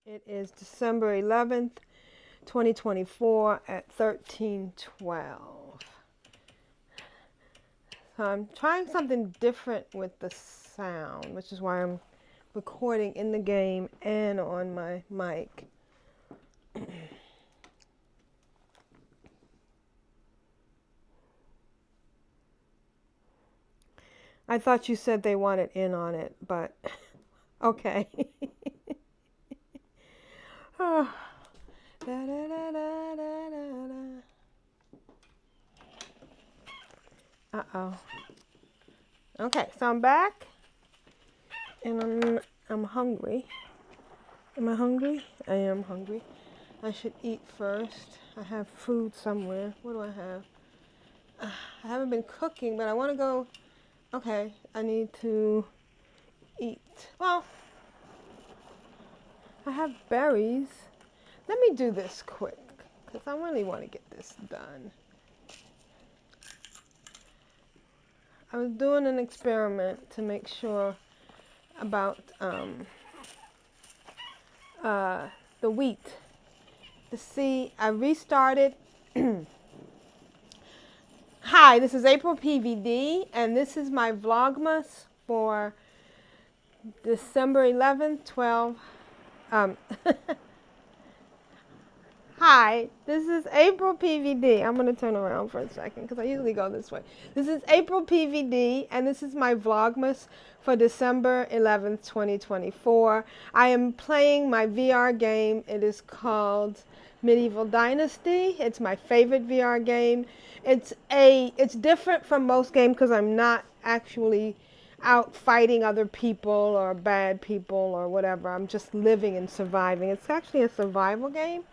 It is December 11th, 2024 at 13:12. So I'm trying something different with the sound, which is why I'm recording in the game and on my mic. I thought you said they wanted in on it, but okay. Oh. Uh-oh. Okay, so I'm back, and I'm hungry. Am I hungry? I am hungry. I should eat first. I have food somewhere. What do I have? I haven't been cooking, but I want to go. Okay, I need to eat. Well, I have berries. Let me do this quick, because I really want to get this done. I was doing an experiment to make sure about the wheat. To see, I restarted. Hi, this is AprilPvd, and this is my Vlogmas for December 11th, 12. Hi, this is AprilPvd. I'm going to turn around for a second because I usually go this way. This is AprilPvd, and this is my Vlogmas for December 11th, 2024. I am playing my VR game. It is called Medieval Dynasty. It's my favorite VR game. It's different from most games because I'm not actually out fighting other people or bad people or whatever. I'm just living and surviving. It's actually a survival game.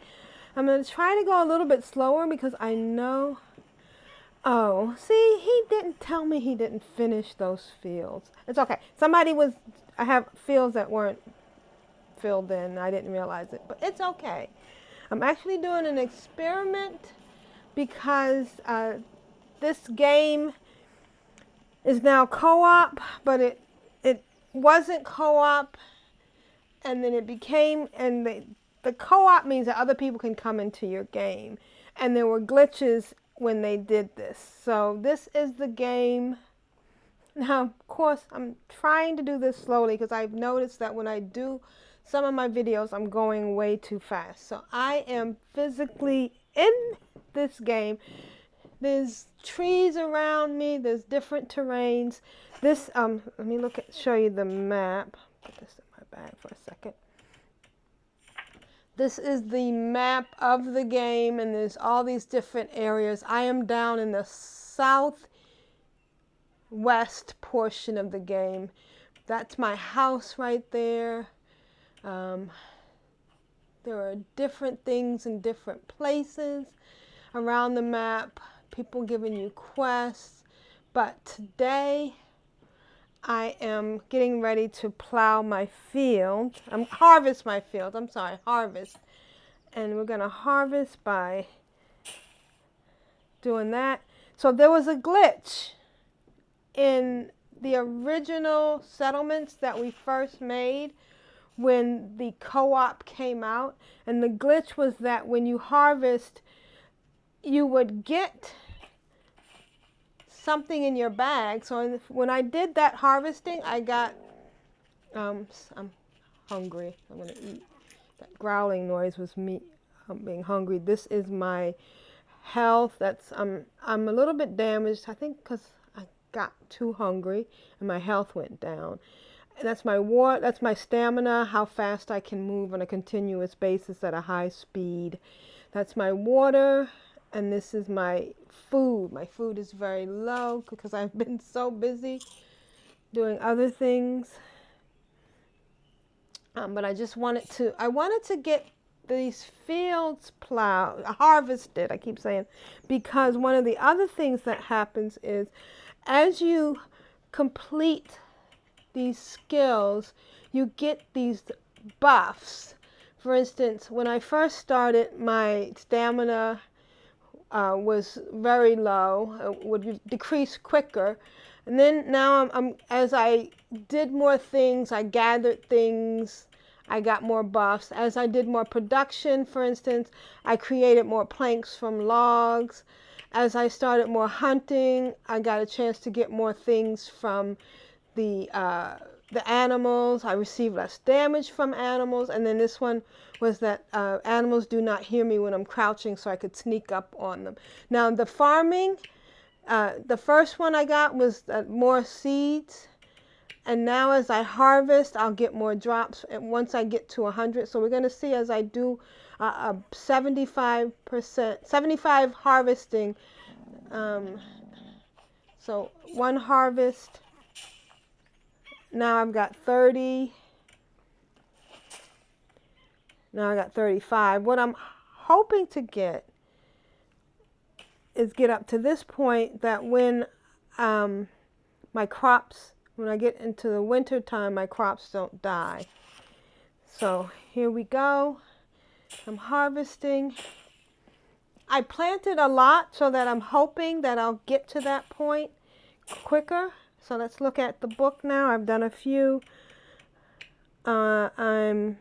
I'm going to try to go a little bit slower because I know... Oh, see, he didn't tell me he didn't finish those fields. It's okay. I have fields that weren't filled in. I didn't realize it, but it's okay. I'm actually doing an experiment because this game is now co-op, but it wasn't co-op, and then it became, and the co-op means that other people can come into your game. And there were glitches when they did this. So this is the game. Now, of course, I'm trying to do this slowly because I've noticed that when I do some of my videos, I'm going way too fast. So I am physically in this game. There's trees around me. There's different terrains. This, let me show you the map. Put this in my bag for a second. This is the map of the game, and there's all these different areas. I am down in the southwest portion of the game. That's my house right there. There are different things in different places around the map. People giving you quests. But today, I am getting ready to plow my field. Harvest my field. I'm sorry, harvest. And we're going to harvest by doing that. So there was a glitch in the original settlements that we first made when the co-op came out. And the glitch was that when you harvest, you would get something in your bag. So when I did that harvesting, I got, I'm hungry. I'm going to eat. That growling noise was me being hungry. This is my health. I'm a little bit damaged, I think, because I got too hungry and my health went down. And that's my that's my stamina, how fast I can move on a continuous basis at a high speed. That's my water. And this is my food. My food is very low because I've been so busy doing other things. But I just wanted to get these fields plowed, harvested, I keep saying, because one of the other things that happens is as you complete these skills, you get these buffs. For instance, when I first started, my stamina was very low, would decrease quicker. And then now as I did more things, I gathered things, I got more buffs. As I did more production, for instance, I created more planks from logs. As I started more hunting, I got a chance to get more things from the animals. I received less damage from animals. And then this one was that animals do not hear me when I'm crouching, so I could sneak up on them. Now the farming, the first one I got was more seeds. And now as I harvest, I'll get more drops once I get to 100. So we're going to see as I do a 75 harvesting. So one harvest. Now I've got 30. Now I got 35. What I'm hoping to get is get up to this point that when my crops, when I get into the winter time, my crops don't die. So here we go. I'm harvesting. I planted a lot so that I'm hoping that I'll get to that point quicker. So let's look at the book now. I've done a few. I'm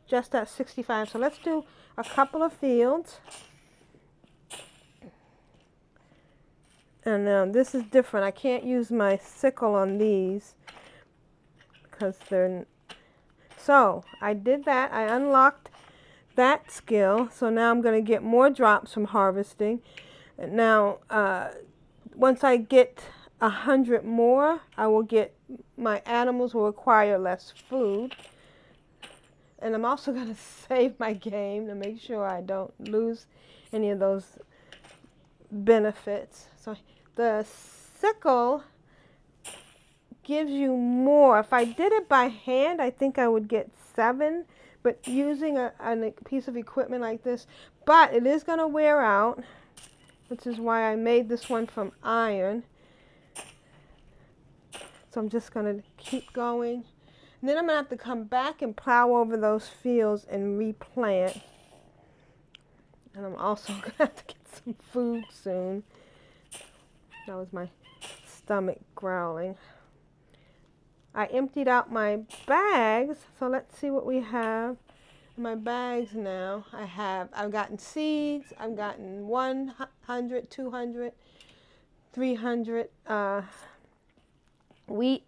just at 65. So let's do a couple of fields. And now this is different. I can't use my sickle on these because they're... So I did that. I unlocked that skill. So now I'm going to get more drops from harvesting. And now once I get 100 more, I will get... my animals will require less food. And I'm also going to save my game to make sure I don't lose any of those benefits. So the sickle gives you more. If I did it by hand, I think I would get 7, but using a piece of equipment like this, but it is going to wear out, which is why I made this one from iron. So I'm just going to keep going. And then I'm going to have to come back and plow over those fields and replant. And I'm also going to have to get some food soon. That was my stomach growling. I emptied out my bags, so let's see what we have in my bags now. I've gotten seeds, I've gotten 100, 200, 300 wheat.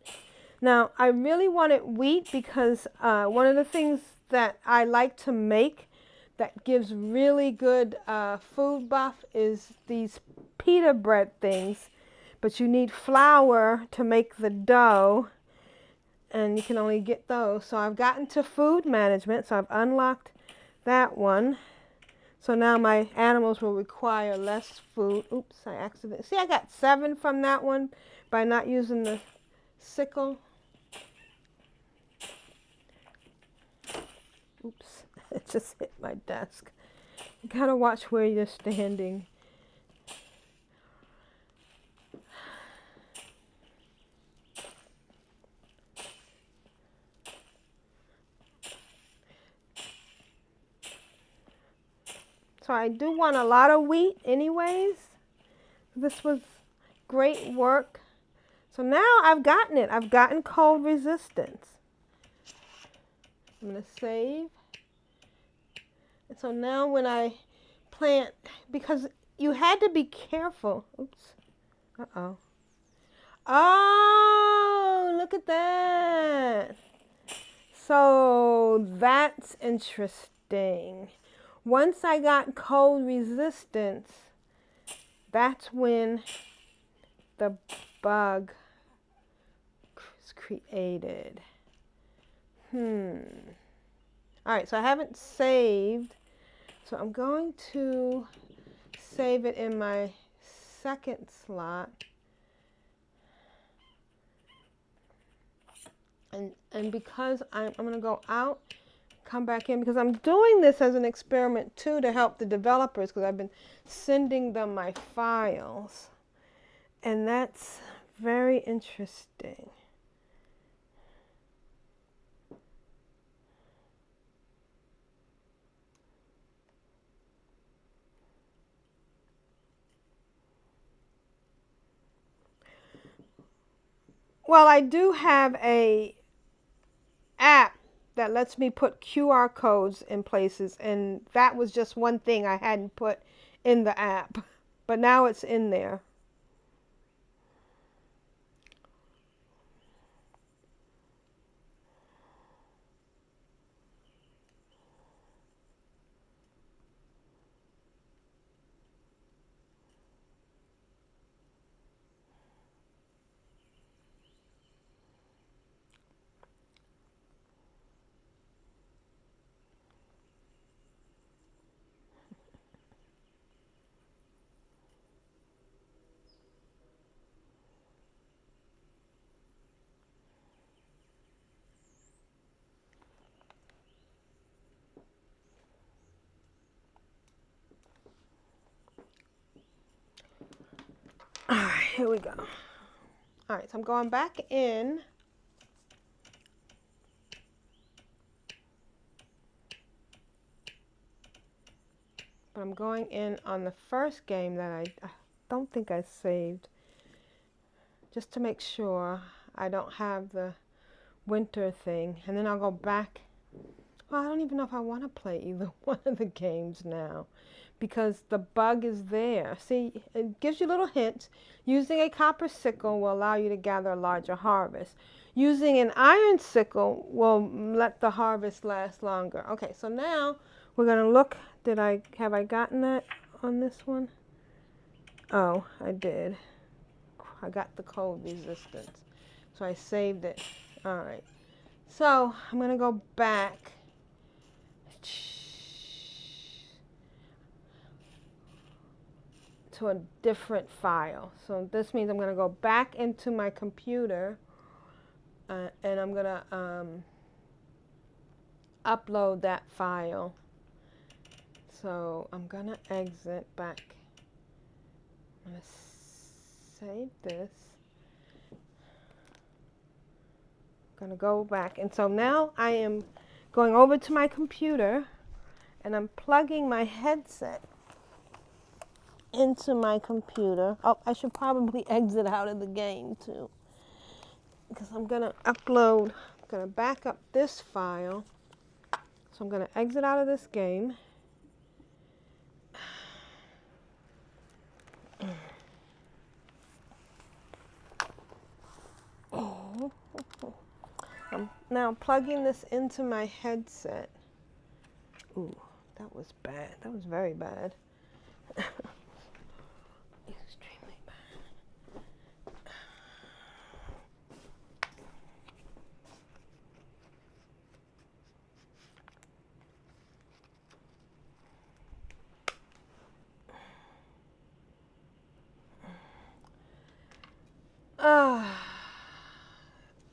Now, I really wanted wheat because one of the things that I like to make that gives really good food buff is these pita bread things, but you need flour to make the dough, and you can only get those. So I've gotten to food management, so I've unlocked that one. So now my animals will require less food. Oops, I accidentally... See, I got 7 from that one by not using the sickle. Oops, it just hit my desk. You gotta watch where you're standing. So I do want a lot of wheat anyways. This was great work. So now I've gotten it. I've gotten cold resistance. I'm going to save. And so now when I plant, because you had to be careful. Oops. Uh-oh. Oh, look at that. So that's interesting. Once I got cold resistance, that's when the bug is created. All right, so I haven't saved, so I'm going to save it in my second slot. And because I'm going to go out, come back in, because I'm doing this as an experiment too to help the developers, because I've been sending them my files, and that's very interesting. Well, I do have a app that lets me put QR codes in places, and that was just one thing I hadn't put in the app, but now it's in there. All right, here we go. All right, so I'm going back in. But I'm going in on the first game that I don't think I saved, just to make sure I don't have the winter thing. And then I'll go back. Well, I don't even know if I want to play either one of the games now, because the bug is there. See, it gives you little hints. Using a copper sickle will allow you to gather a larger harvest. Using an iron sickle will let the harvest last longer. Okay, so now we're going to look. Have I gotten that on this one? Oh, I did. I got the cold resistance. So I saved it. All right. So I'm going to go back to a different file. So this means I'm going to go back into my computer and I'm going to upload that file. So I'm going to exit back. I'm going to save this. I'm going to go back. And so now I am going over to my computer and I'm plugging my headset into my computer. Oh, I should probably exit out of the game too, because I'm going to upload, I'm going to back up this file. So I'm going to exit out of this game. I'm now plugging this into my headset. Ooh, that was bad. That was very bad. Extremely bad.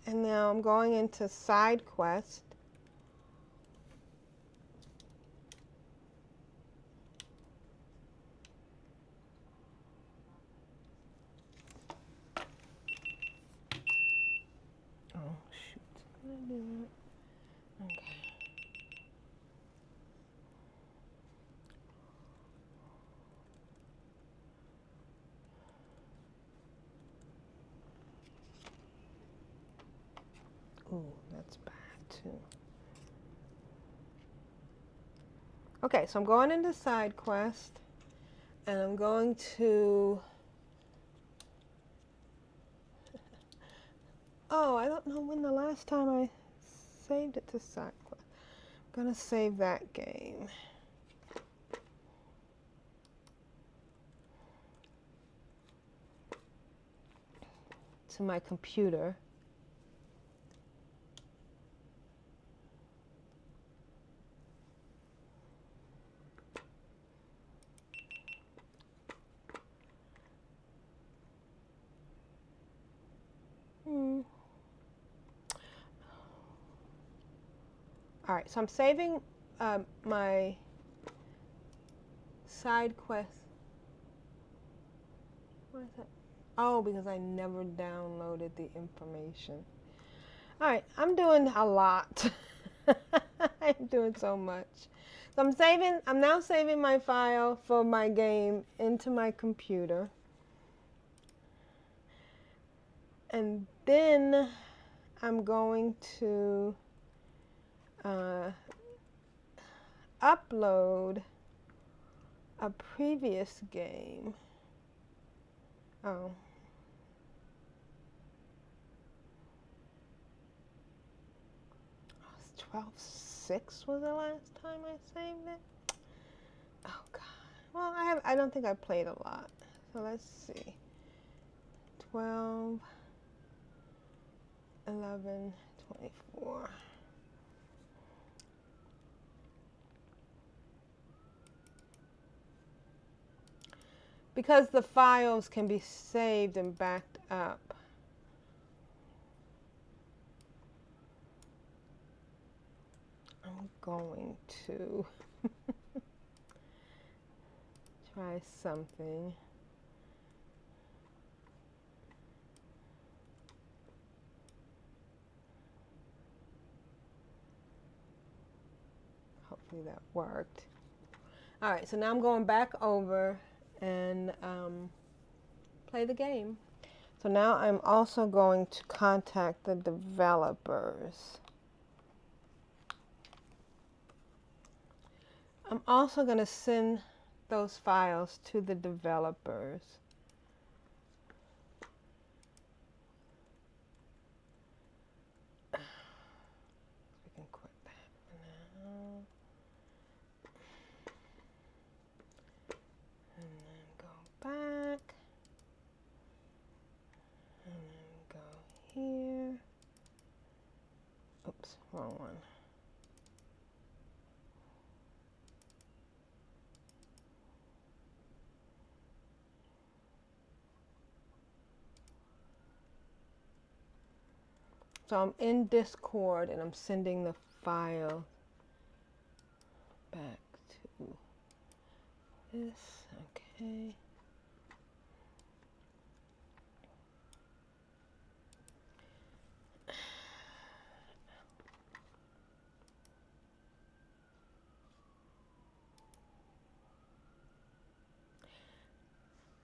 And now I'm going into side quest. Oh, shoot. Did I do that? Okay. Ooh, that's bad too. Okay, so I'm going into side quest and I'm going to, oh, I don't know when the last time I saved it to side quest. I'm going to save that game. To my computer. All right, so I'm saving my side quest. What is that? Oh, because I never downloaded the information. All right, I'm doing a lot. I'm doing so much. So I'm now saving my file for my game into my computer. And then I'm going to upload a previous game. Oh. It was 12.6 was the last time I saved it. Oh God. Well, I don't think I played a lot. So let's see. 12, 11, 24. Because the files can be saved and backed up. I'm going to try something. Hopefully that worked. All right, so now I'm going back over and play the game. So now I'm also going to contact the developers. I'm also going to send those files to the developers. We can quit that for now. And then go back. And then go here. Oops, wrong one. So I'm in Discord and I'm sending the file back to this. Okay.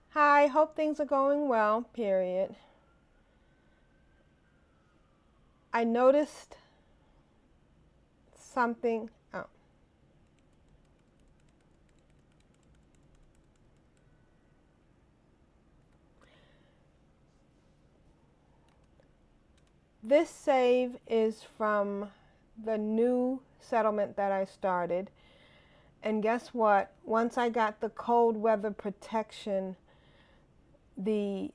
Hi, hope things are going well, period. I noticed something. Oh. This save is from the new settlement that I started. And guess what? Once I got the cold weather protection, the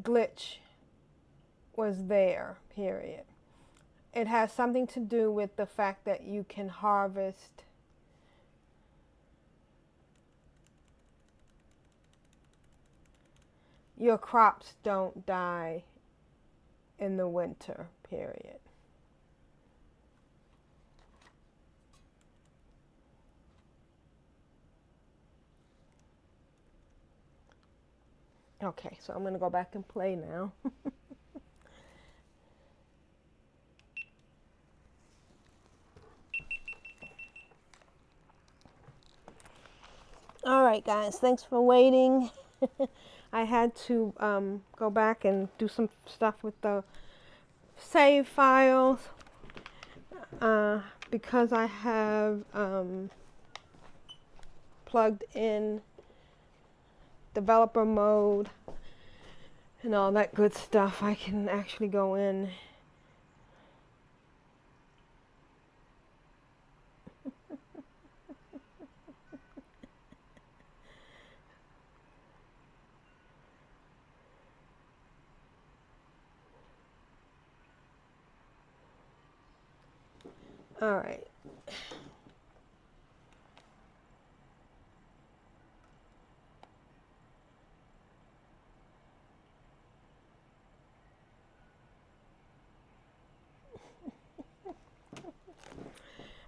glitch was there, period. It has something to do with the fact that you can harvest your crops don't die in the winter, period. Okay, so I'm going to go back and play now. All right, guys, thanks for waiting. I had to go back and do some stuff with the save files because I have plugged in developer mode and all that good stuff. I can actually go in all right.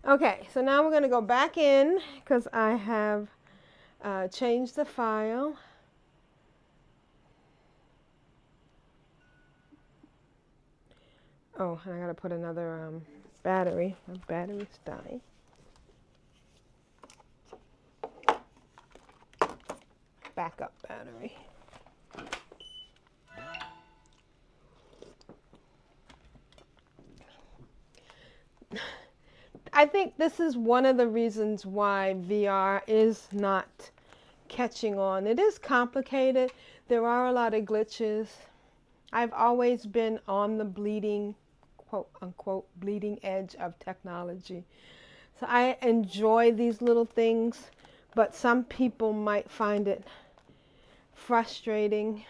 Okay, so now we're going to go back in because I have changed the file. Oh, and I got to put another battery. My battery's dying. Backup battery. I think this is one of the reasons why VR is not catching on. It is complicated. There are a lot of glitches. I've always been on the bleeding, quote unquote, bleeding edge of technology. So I enjoy these little things, but some people might find it frustrating.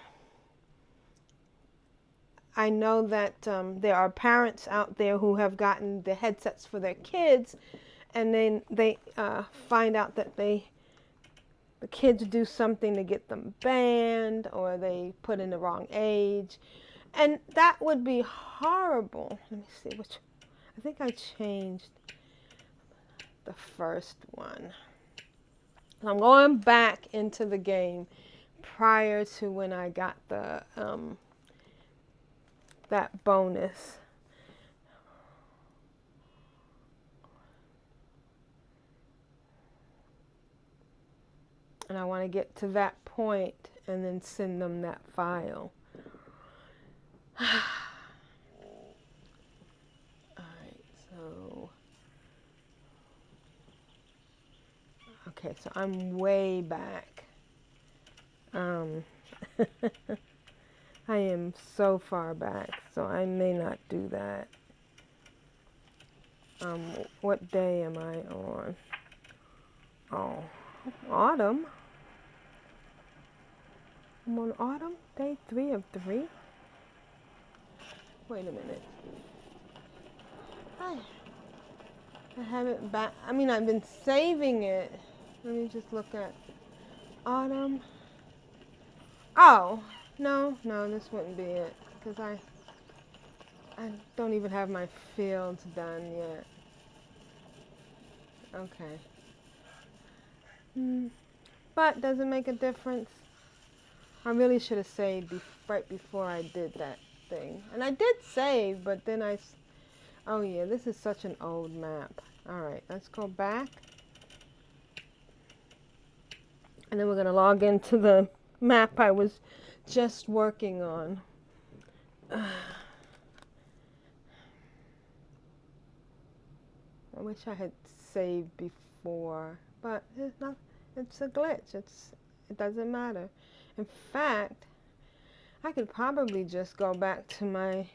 I know that there are parents out there who have gotten the headsets for their kids, and then they find out that the kids do something to get them banned, or they put in the wrong age, and that would be horrible. Let me see which. I think I changed the first one. I'm going back into the game prior to when I got the that bonus. And I want to get to that point and then send them that file. Alright, so okay, so I'm way back. I am so far back, so I may not do that. What day am I on? Oh, autumn. I'm on autumn, day 3 of 3. Wait a minute. I haven't back. I mean, I've been saving it. Let me just look at autumn. Oh, no, this wouldn't be it, because I don't even have my fields done yet. Okay. But does it make a difference? I really should have saved right before I did that thing. And I did save, but then oh yeah, this is such an old map. Alright, let's go back. And then we're going to log into the map I was just working on. I wish I had saved before, but it's not. It's a glitch. It doesn't matter. In fact, I could probably just go back to my.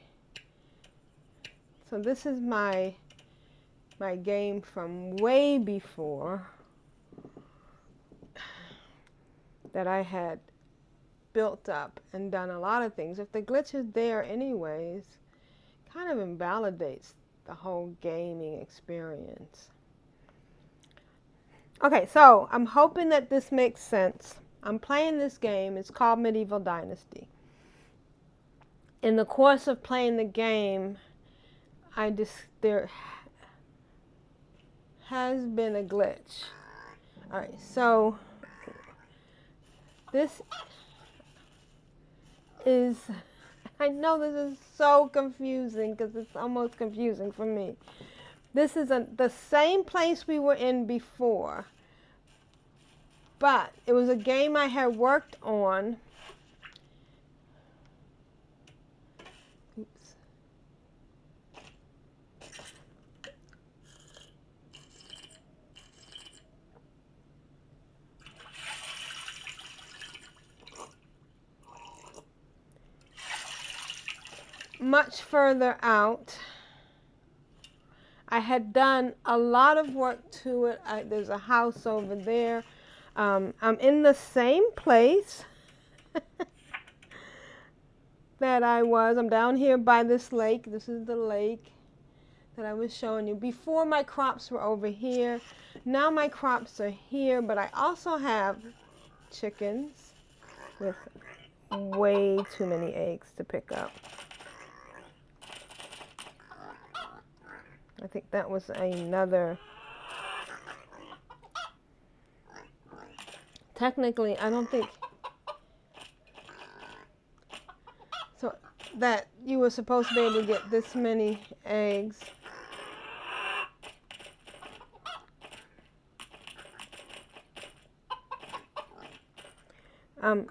So this is my game from way before that I had built up and done a lot of things. If the glitch is there anyways, kind of invalidates the whole gaming experience. Okay, so I'm hoping that this makes sense. I'm playing this game. It's called Medieval Dynasty. In the course of playing the game, there has been a glitch. All right, so this is, I know this is so confusing because it's almost confusing for me. This is the same place we were in before, but it was a game I had worked on. Oops. Much further out. I had done a lot of work to it. There's a house over there. I'm in the same place that I was. I'm down here by this lake. This is the lake that I was showing you. Before, my crops were over here. Now my crops are here, but I also have chickens with way too many eggs to pick up. I think that was another. Technically, I don't think so that you were supposed to be able to get this many eggs.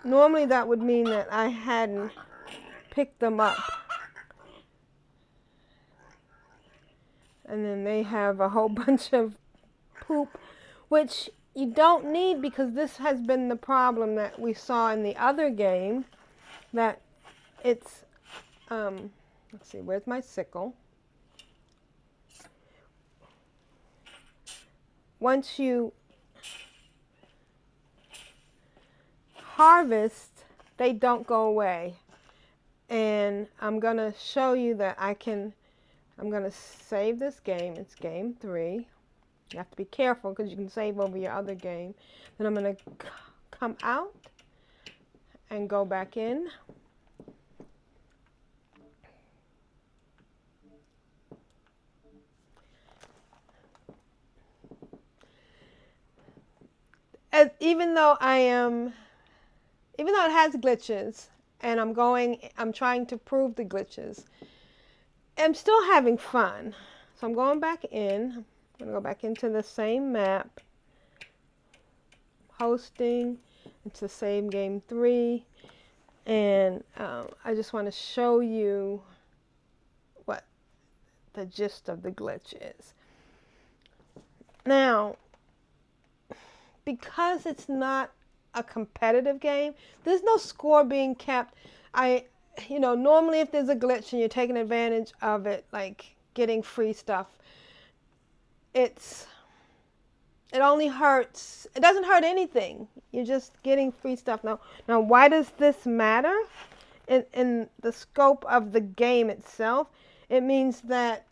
Normally that would mean that I hadn't picked them up. And then they have a whole bunch of poop, which you don't need, because this has been the problem that we saw in the other game, that it's, let's see, where's my sickle? Once you harvest, they don't go away. And I'm going to show you that I'm going to save this game. It's game 3. You have to be careful because you can save over your other game. Then I'm going to come out and go back in. Even though it has glitches, and I'm trying to prove the glitches, I'm still having fun. So I'm going back in. I'm going to go back into the same map, hosting. It's the same game 3, and I just want to show you what the gist of the glitch is. Now, because it's not a competitive game, there's no score being kept. Normally if there's a glitch and you're taking advantage of it, like getting free stuff, it only hurts. It doesn't hurt anything. You're just getting free stuff. Now why does this matter in the scope of the game itself? It means that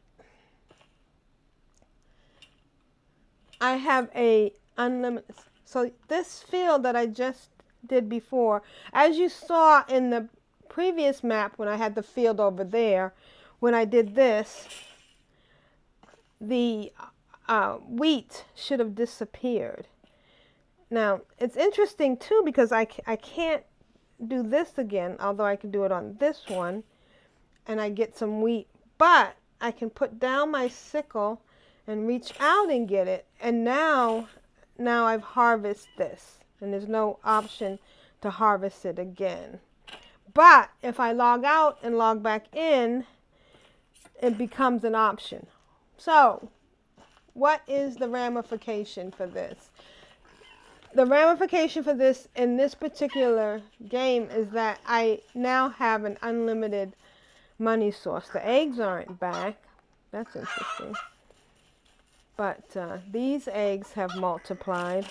I have a unlimited. So this field that I just did before, as you saw in the previous map when I had the field over there, when I did this, the wheat should have disappeared. Now, it's interesting too, because I can't do this again, although I can do it on this one, and I get some wheat. But I can put down my sickle and reach out and get it, and now I've harvested this, and there's no option to harvest it again. But if I log out and log back in, it becomes an option. So, what is the ramification for this? The ramification for this in this particular game is that I now have an unlimited money source. The eggs aren't back. That's interesting. But these eggs have multiplied.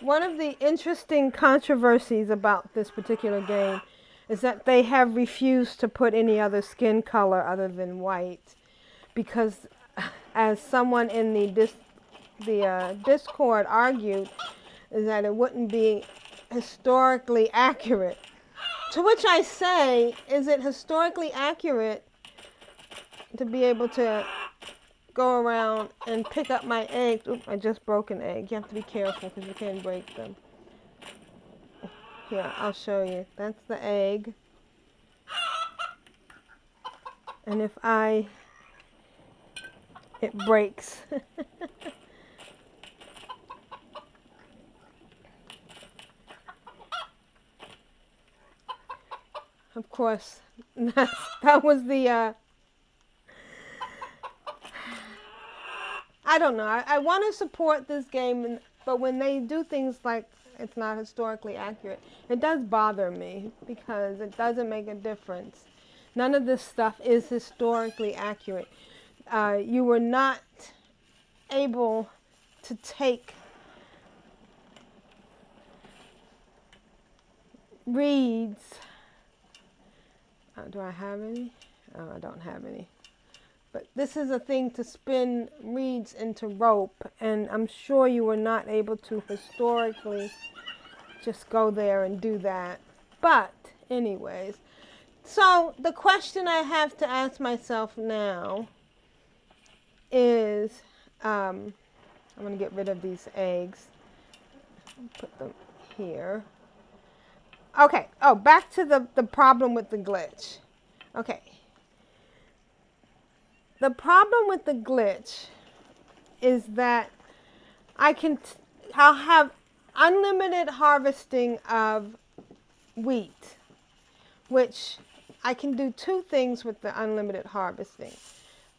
One of the interesting controversies about this particular game is that they have refused to put any other skin color other than white, because as someone in the Discord argued, is that it wouldn't be historically accurate. To which I say, is it historically accurate to be able to go around and pick up my eggs? Oops, I just broke an egg. You have to be careful because you can break them. Here, I'll show you. That's the egg. And if it breaks. Of course, that was the, I don't know. I want to support this game, but when they do things like it's not historically accurate, it does bother me, because it doesn't make a difference. None of this stuff is historically accurate. You were not able to take reeds. Do I have any? Oh, I don't have any. But this is a thing to spin reeds into rope, and I'm sure you were not able to historically just go there and do that. But anyways, so the question I have to ask myself now is, I'm going to get rid of these eggs. Put them here. Okay, back to the problem with the glitch. Okay, The problem with the glitch is that I'll have unlimited harvesting of wheat, which I can do two things with the unlimited harvesting.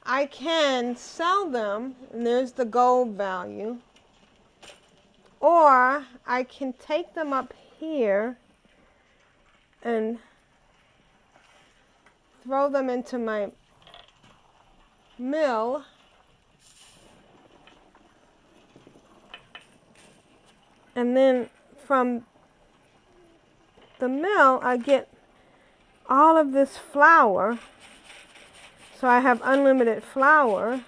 I can sell them, and there's the gold value, or I can take them up here and throw them into my mill, and then from the mill I get all of this flour, so I have unlimited flour.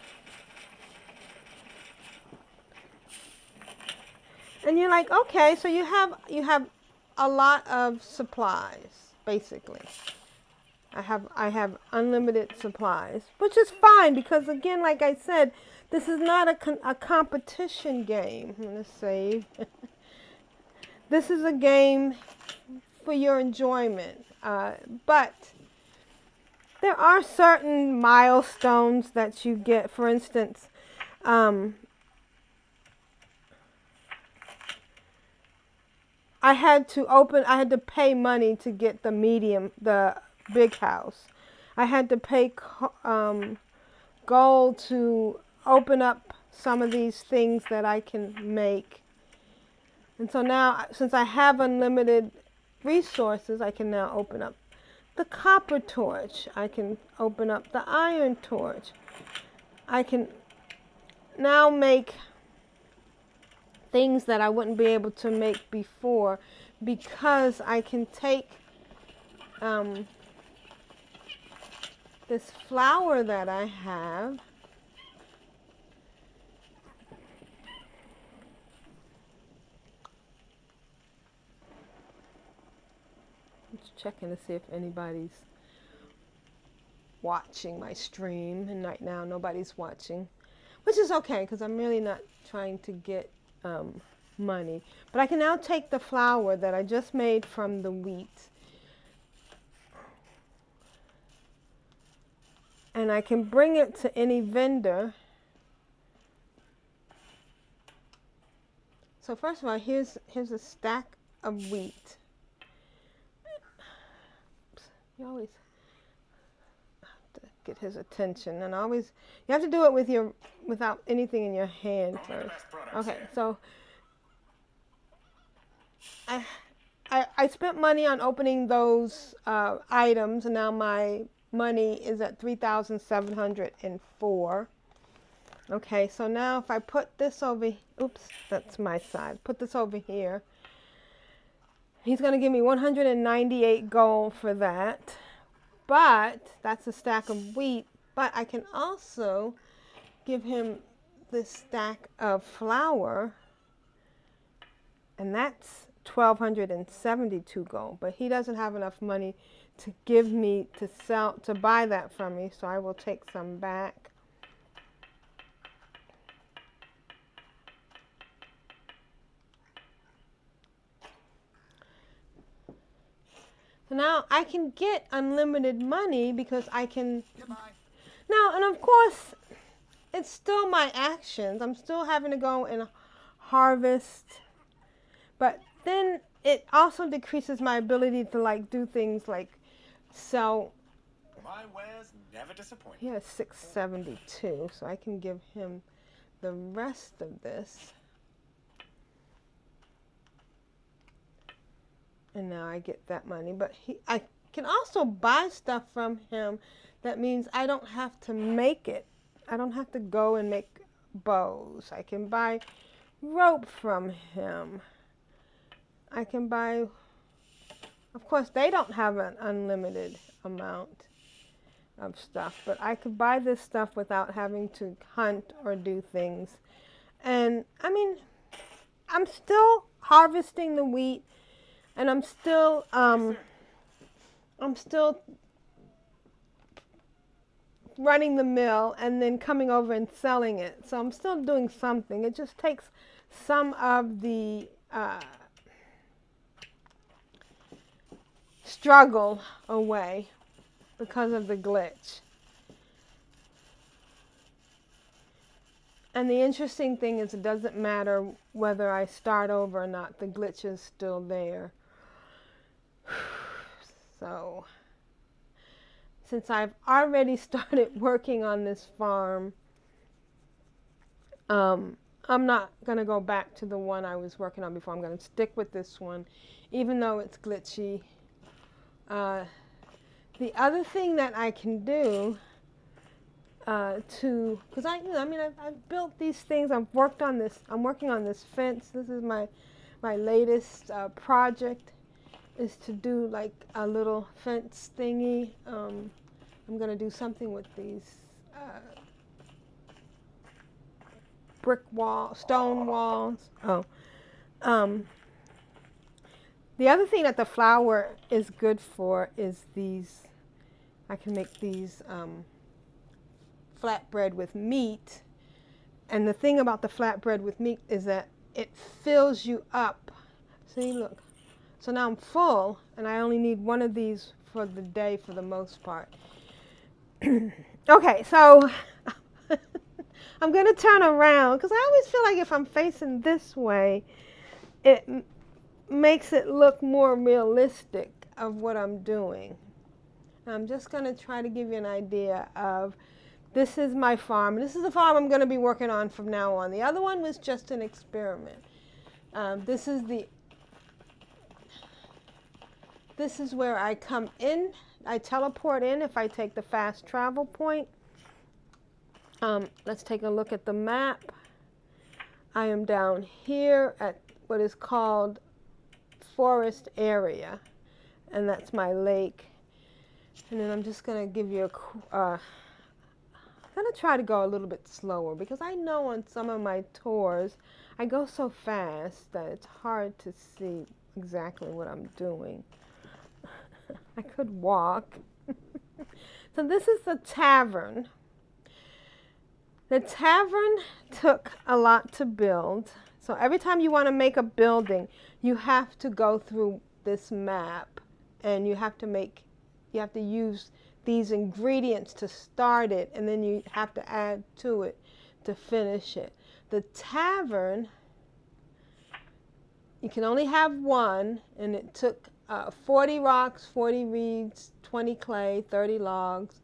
And you're like, okay, so you have a lot of supplies, basically. I have unlimited supplies, which is fine because, again, like I said, this is not a competition game. I'm going to save. This is a game for your enjoyment. But there are certain milestones that you get. For instance, I had to pay money to get the big house. I had to pay gold to open up some of these things that I can make. And so now, since I have unlimited resources, I can now open up the copper torch. I can open up the iron torch. I can now make things that I wouldn't be able to make before, because I can take this flour that I have, just checking to see if anybody's watching my stream, and right now nobody's watching, which is okay because I'm really not trying to get money. But I can now take the flour that I just made from the wheat, and I can bring it to any vendor. So first of all, here's a stack of wheat. You always have to get his attention, and always you have to do it without anything in your hand first. Okay, so I spent money on opening those items, and now my money is at 3,704. Okay, so now if I put this over, oops, that's my side. Put this over here. He's going to give me 198 gold for that. But that's a stack of wheat. But I can also give him this stack of flour, and that's 1,272 gold. But he doesn't have enough money to give me to buy that from me, so I will take some back. So now I can get unlimited money because I can. Now, and of course, it's still my actions. I'm still having to go and harvest, but then it also decreases my ability to do things like sell. My wares never disappoint. He has 672, so I can give him the rest of this. And now I get that money, but I can also buy stuff from him. That means I don't have to make it. I don't have to go and make bows. I can buy rope from him. I can buy, of course, they don't have an unlimited amount of stuff, but I could buy this stuff without having to hunt or do things. And I mean, I'm still harvesting the wheat, and I'm still running the mill and then coming over and selling it. So I'm still doing something. It just takes some of the struggle away because of the glitch. And the interesting thing is it doesn't matter whether I start over or not. The glitch is still there. So, since I've already started working on this farm, I'm not going to go back to the one I was working on before. I'm going to stick with this one, even though it's glitchy. The other thing that I can do because I've built these things. I've worked on this. I'm working on this fence. This is my latest project, is to do like a little fence thingy. I'm gonna do something with these stone walls. The other thing that the flour is good for is these. I can make these flatbread with meat, and the thing about the flatbread with meat is that it fills you up. See, look. So now I'm full, and I only need one of these for the day for the most part. Okay, so I'm going to turn around because I always feel like if I'm facing this way, it makes it look more realistic of what I'm doing. I'm just going to try to give you an idea of, this is my farm. This is the farm I'm going to be working on from now on. The other one was just an experiment. This is where I come in. I teleport in if I take the fast travel point. Let's take a look at the map. I am down here at what is called forest area, and that's my lake. And then I'm just going to give you I'm going to try to go a little bit slower because I know on some of my tours I go so fast that it's hard to see exactly what I'm doing. I could walk. So this is the tavern. The tavern took a lot to build. So every time you want to make a building, you have to go through this map, and you have to use these ingredients to start it, and then you have to add to it to finish it. The tavern, you can only have one, and it took 40 rocks, 40 reeds, 20 clay, 30 logs,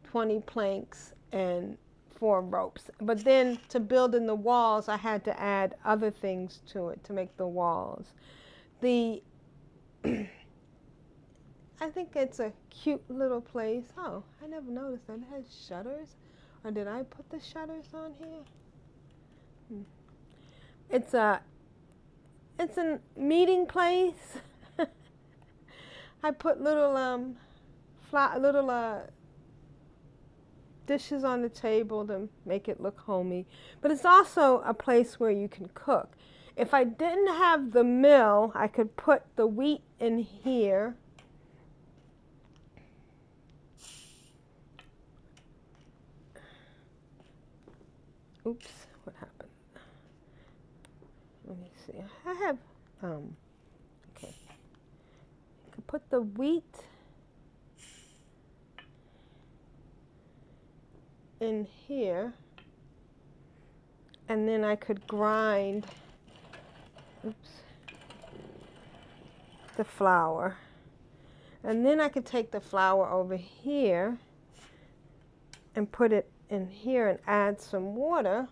20 planks, and 4 ropes. But then to build in the walls, I had to add other things to it to make the walls. I think it's a cute little place. Oh, I never noticed that it has shutters. Or did I put the shutters on here? It's a meeting place. I put little dishes on the table to make it look homey. But it's also a place where you can cook. If I didn't have the mill, I could put the wheat in here. Oops, what happened? Let me see. I have, okay. I could put the wheat in here, and then I could grind, the flour. And then I could take the flour over here and put it in here and add some water.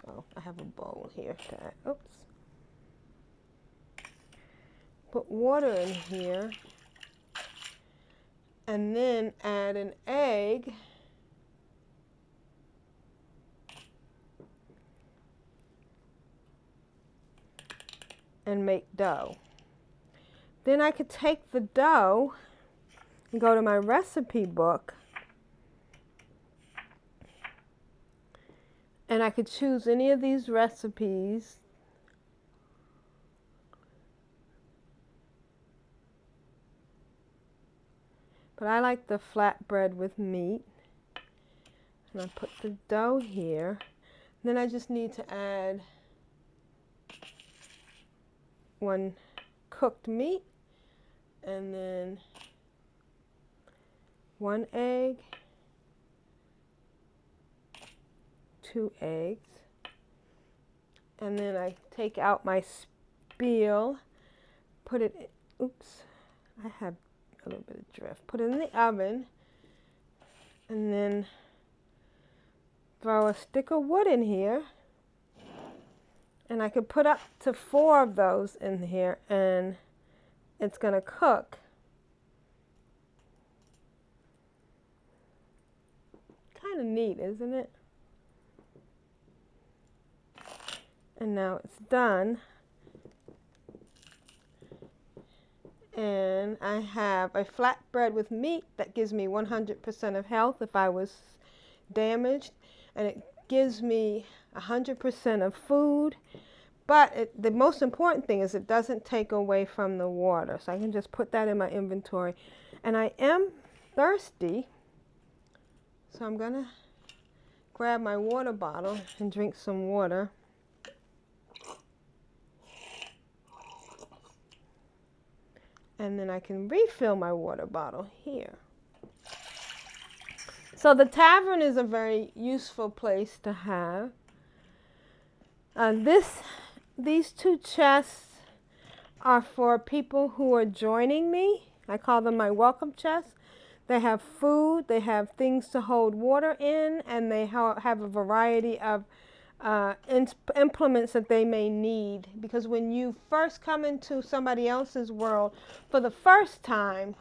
Oh, I have a bowl here to add. Oops. Put water in here and then add an egg. And make dough. Then I could take the dough and go to my recipe book, and I could choose any of these recipes. But I like the flatbread with meat. And I put the dough here. Then I just need to add 1 cooked meat, and then 1 egg, 2 eggs. And then I take out my spiel, put it, oops, I have a little bit of drift. Put it in the oven, and then throw a stick of wood in here. And I could put up to 4 of those in here, and it's going to cook. Kind of neat, isn't it? And now it's done. And I have a flatbread with meat that gives me 100% of health if I was damaged. And it gives me 100% of food. But the most important thing is it doesn't take away from the water. So I can just put that in my inventory. And I am thirsty. So I'm going to grab my water bottle and drink some water. And then I can refill my water bottle here. So the tavern is a very useful place to have. These 2 chests are for people who are joining me. I call them my welcome chests. They have food, they have things to hold water in, and they have a variety of implements that they may need, because when you first come into somebody else's world for the first time,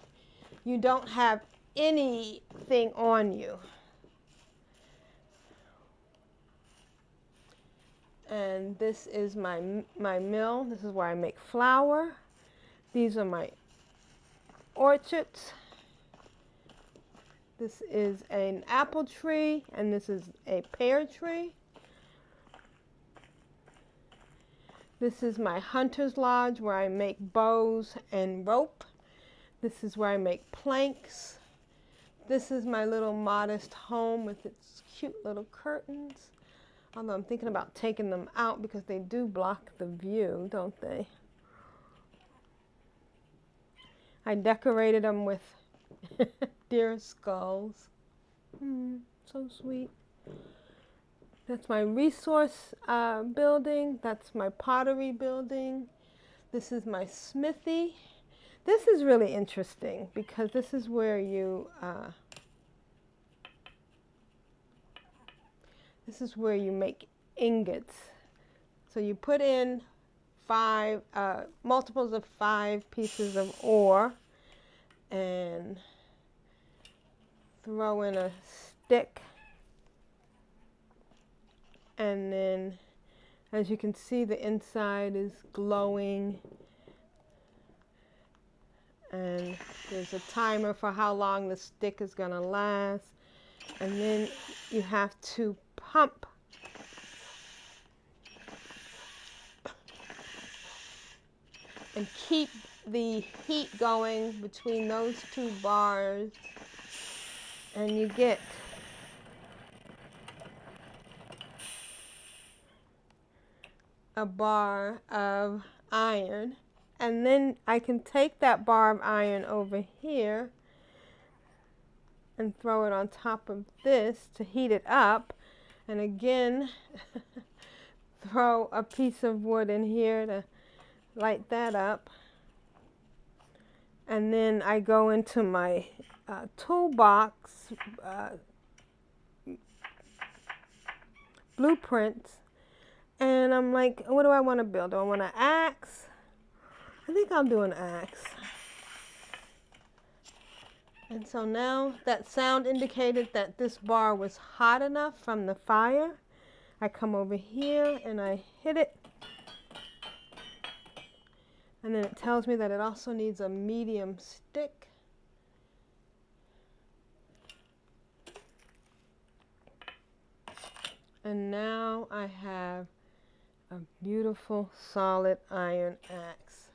you don't have anything on you. And this is my mill. This is where I make flour. These are my orchards. This is an apple tree, and this is a pear tree. This is my hunter's lodge where I make bows and rope. This is where I make planks. This is my little modest home with its cute little curtains. Although I'm thinking about taking them out because they do block the view, don't they? I decorated them with deer skulls. So sweet. That's my resource building. That's my pottery building. This is my smithy. This is really interesting because this is where you make ingots. So you put in 5 multiples of 5 pieces of ore and throw in a stick. And then, as you can see, the inside is glowing. And there's a timer for how long the stick is going to last. And then you have to pump and keep the heat going between those 2 bars. And you get a bar of iron, and then I can take that bar of iron over here and throw it on top of this to heat it up, and again throw a piece of wood in here to light that up. And then I go into my toolbox blueprints. And I'm like, what do I want to build? Do I want an axe? I think I'll do an axe. And so now that sound indicated that this bar was hot enough from the fire. I come over here and I hit it. And then it tells me that it also needs a medium stick. And now I have a beautiful solid iron axe.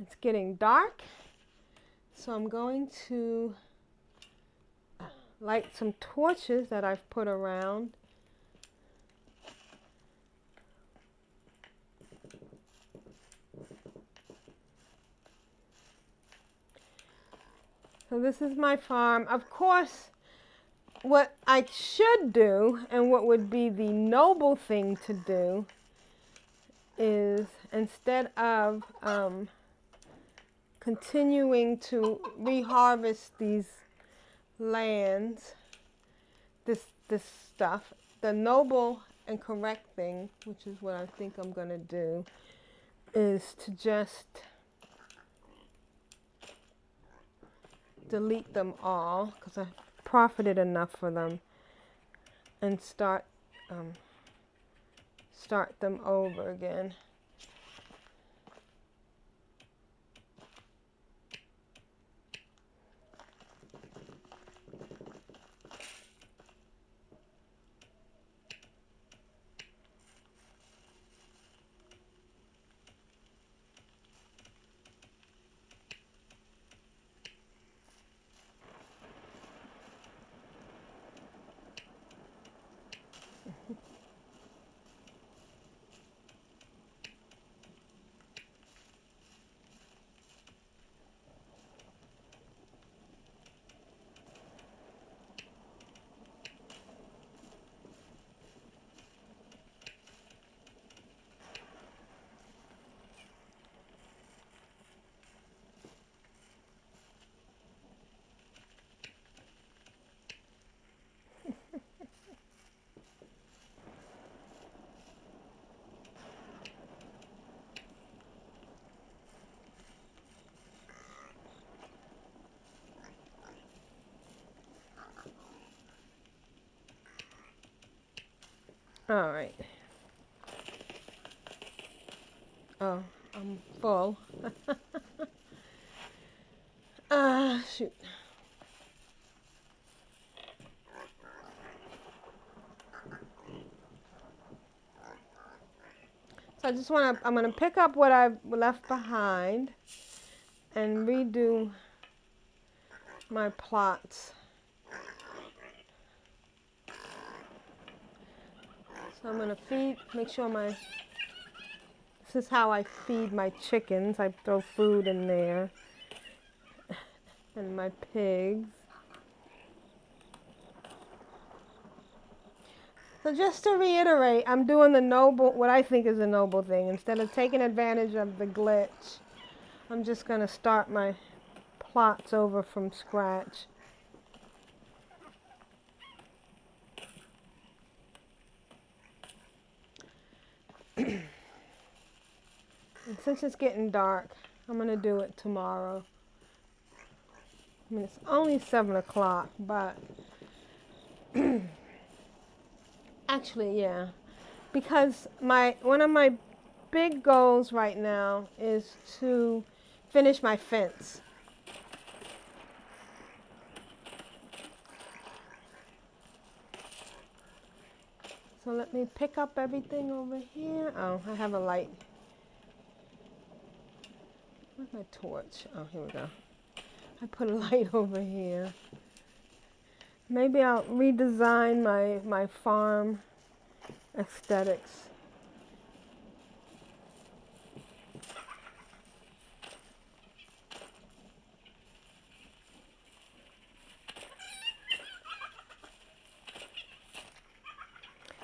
It's getting dark, so I'm going to light some torches that I've put around. So this is my farm. Of course, what I should do, and what would be the noble thing to do, is instead of continuing to reharvest these lands, this stuff, the noble and correct thing, which is what I think I'm going to do, is to just delete them all, because I profited enough for them, and start them over again. All right. Oh, I'm full. Shoot. So I'm going to pick up what I've left behind and redo my plots. So I'm going to make sure this is how I feed my chickens. I throw food in there. And my pigs. So just to reiterate, I'm doing what I think is a noble thing. Instead of taking advantage of the glitch, I'm just going to start my plots over from scratch. And since it's getting dark, I'm going to do it tomorrow. I mean, it's only 7 o'clock, but actually, yeah. Because one of my big goals right now is to finish my fence. So let me pick up everything over here. Oh, I have a light. Where's my torch? Oh, here we go. I put a light over here. Maybe I'll redesign my farm aesthetics.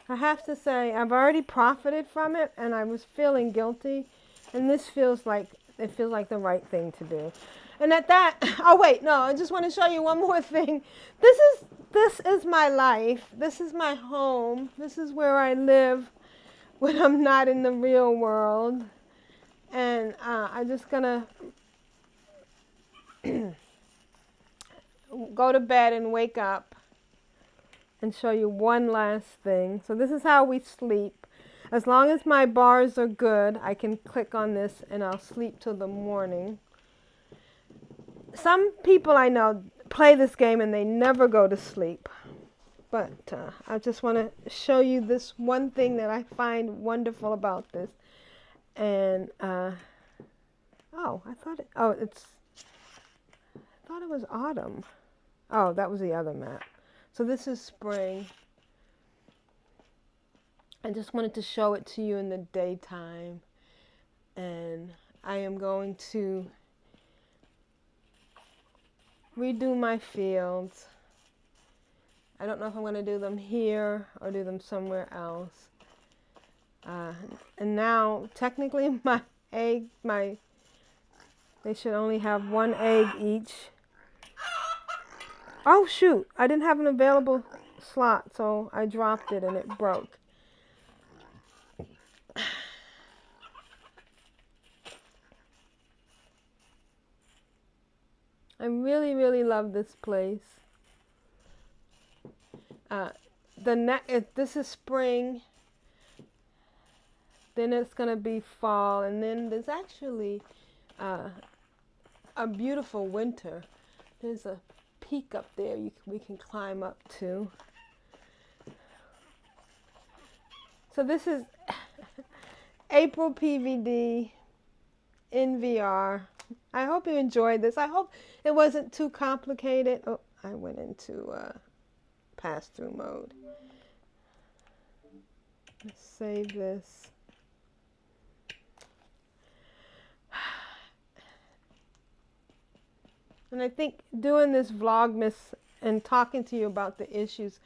I have to say, I've already profited from it, and I was feeling guilty, and it feels like the right thing to do. And at that, oh wait, no, I just want to show you one more thing. This is my life. This is my home. This is where I live when I'm not in the real world. And I'm just gonna go to bed and wake up and show you one last thing. So this is how we sleep. As long as my bars are good, I can click on this and I'll sleep till the morning. Some people I know play this game and they never go to sleep. But I just want to show you this one thing that I find wonderful about this. And I thought it was autumn. Oh, that was the other map. So this is spring. I just wanted to show it to you in the daytime. And I am going to redo my fields. I don't know if I'm going to do them here or do them somewhere else. And now, technically, they should only have one egg each. Oh shoot, I didn't have an available slot, so I dropped it and it broke. I really, really love this place. This is spring, then it's gonna be fall, and then there's actually a beautiful winter. There's a peak up there we can climb up to. So this is AprilPvd in VR. I hope you enjoyed this. I hope it wasn't too complicated. Oh, I went into pass-through mode. Let's save this. And I think doing this Vlogmas and talking to you about the issues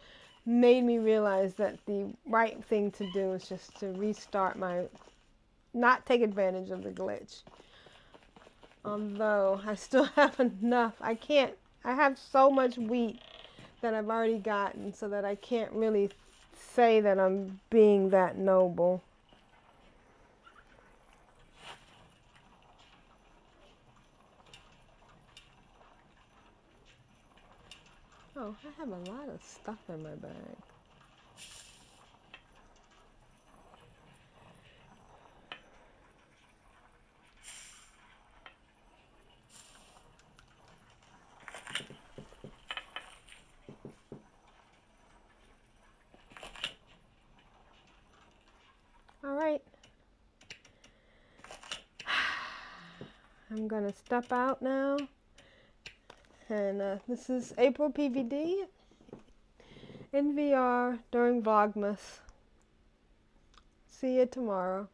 made me realize that the right thing to do is just to restart not take advantage of the glitch. Although I still have enough. I have so much wheat that I've already gotten so that I can't really say that I'm being that noble. Oh, I have a lot of stuff in my bag. All right. I'm gonna step out now. And this is AprilPvd in VR during Vlogmas. See you tomorrow.